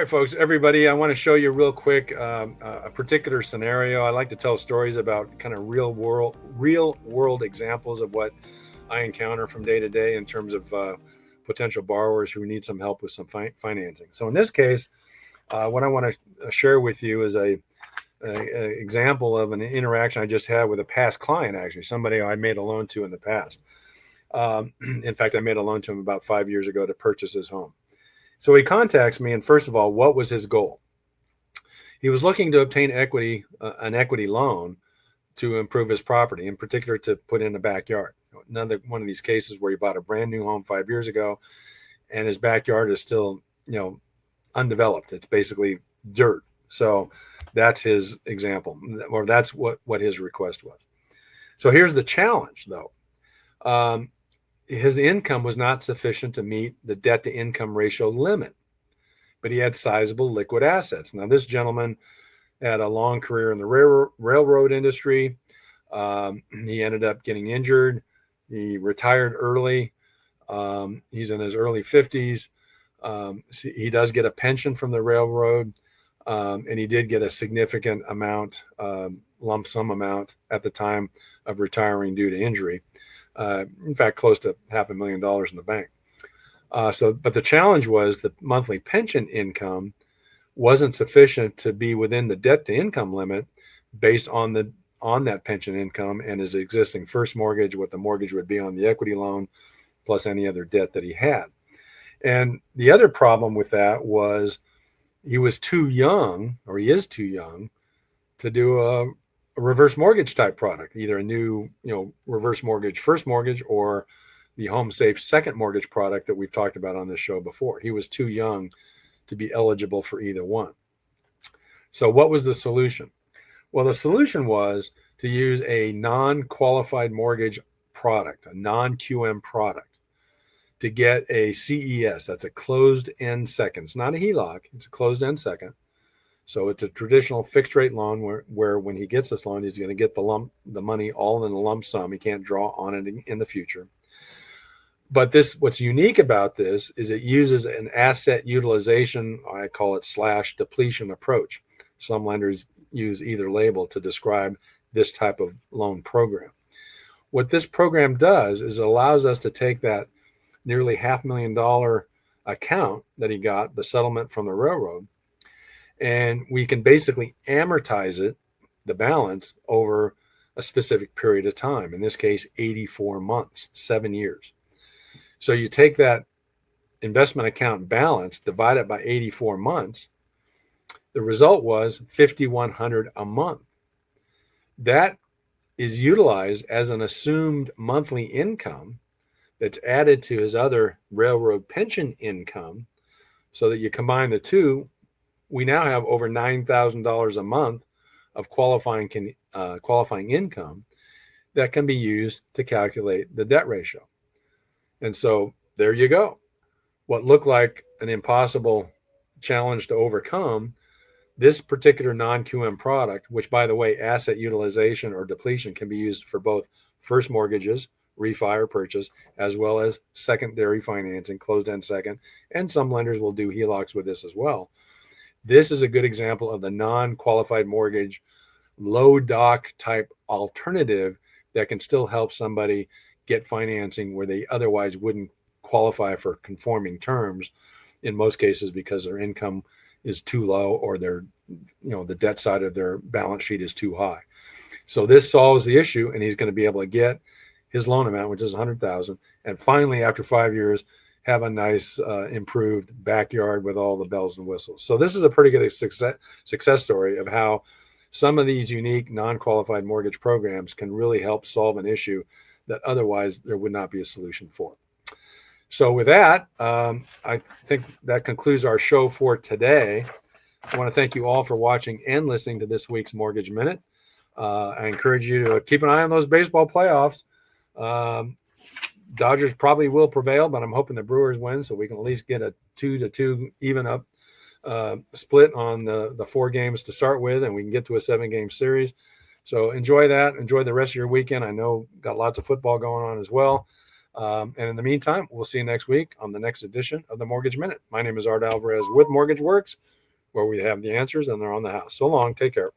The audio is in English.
right, folks, everybody, I want to show you real quick a particular scenario. I like to tell stories about kind of real world examples of what I encounter from day to day in terms of potential borrowers who need some help with some financing. So in this case, what I want to share with you is a example of an interaction I just had with a past client, actually, somebody I made a loan to in the past. In fact, I made a loan to him about 5 years ago to purchase his home. So he contacts me, and first of all, what was his goal? He was looking to obtain an equity loan to improve his property, in particular to put in a backyard. Another one of these cases where he bought a brand new home 5 years ago, and his backyard is still, undeveloped. It's basically dirt. So that's his example, or that's what his request was. So here's the challenge, though. His income was not sufficient to meet the debt to income ratio limit, but he had sizable liquid assets. Now, this gentleman had a long career in the railroad industry. He ended up getting injured. He retired early. He's in his early 50s. He does get a pension from the railroad, and he did get a significant amount, lump sum amount at the time of retiring due to injury. In fact, close to $500,000 in the bank. But the challenge was the monthly pension income wasn't sufficient to be within the debt to income limit based on that pension income and his existing first mortgage, what the mortgage would be on the equity loan, plus any other debt that he had. And the other problem with that was he was too young, or he is too young, to do a reverse mortgage type product, either a new, reverse mortgage, first mortgage, or the Home Safe second mortgage product that we've talked about on this show before. He was too young to be eligible for either one. So what was the solution? Well, the solution was to use a non-qualified mortgage product, a non-QM product, to get a CES. That's a closed-end second. It's not a HELOC. It's a closed-end second. So it's a traditional fixed rate loan where when he gets this loan, he's going to get the money all in a lump sum. He can't draw on it in the future. But what's unique about this is it uses an asset utilization, I call it / depletion approach. Some lenders use either label to describe this type of loan program. What this program does is it allows us to take that nearly $500,000 account that he got, the settlement from the railroad, and we can basically amortize it, the balance, over a specific period of time. In this case, 84 months, 7 years. So you take that investment account balance, divide it by 84 months. The result was $5,100 a month. That is utilized as an assumed monthly income that's added to his other railroad pension income, so that you combine the two. We now have over $9,000 a month of qualifying income that can be used to calculate the debt ratio. And so there you go. What looked like an impossible challenge to overcome, this particular non-QM product, which, by the way, asset utilization or depletion can be used for both first mortgages, refi or purchase, as well as secondary financing, closed-end second, and some lenders will do HELOCs with this as well. This is a good example of the non-qualified mortgage, low doc type alternative that can still help somebody get financing where they otherwise wouldn't qualify for conforming terms, in most cases because their income is too low or the debt side of their balance sheet is too high. So this solves the issue, and he's going to be able to get his loan amount, which is $100,000, and finally, after 5 years, have a nice improved backyard with all the bells and whistles. So this is a pretty good success story of how some of these unique non-qualified mortgage programs can really help solve an issue that otherwise there would not be a solution for. So with that, I think that concludes our show for today. I want to thank you all for watching and listening to this week's Mortgage Minute. I encourage you to keep an eye on those baseball playoffs. Dodgers probably will prevail, but I'm hoping the Brewers win so we can at least get a 2-2 even up split on the 4 games to start with, and we can get to a 7-game series. So enjoy that. Enjoy the rest of your weekend. I know got lots of football going on as well. And in the meantime, we'll see you next week on the next edition of the Mortgage Minute. My name is Art Alvarez with MortgageWorks, where we have the answers and they're on the house. So long. Take care.